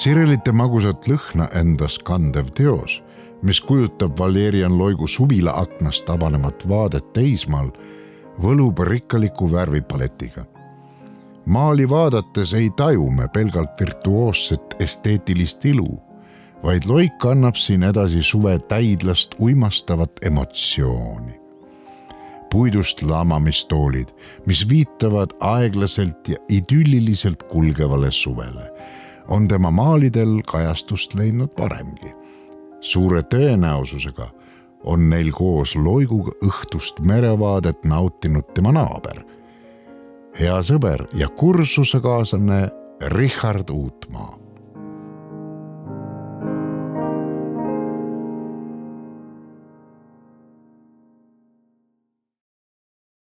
Sirelite magusat lõhna endas kandev teos, mis kujutab Valerian Loigu suvila aknast avanemat vaadet teismaal, võlub rikkaliku värvipaletiga. Maali vaadates ei taju me pelgalt virtuoosset esteetilist ilu, vaid Loik annab siin edasi suve täidlast uimastavat emotsiooni. Puidust lamamistoolid, mis viitavad aeglaselt ja idülliliselt kulgevale suvele, on tema maalidel kajastust leidnud varemgi. Suure tõenäosusega on neil koos Loiguga õhtust merevaadet nautinud tema naaber, hea sõber ja kursusekaaslane Richard Uutmaa.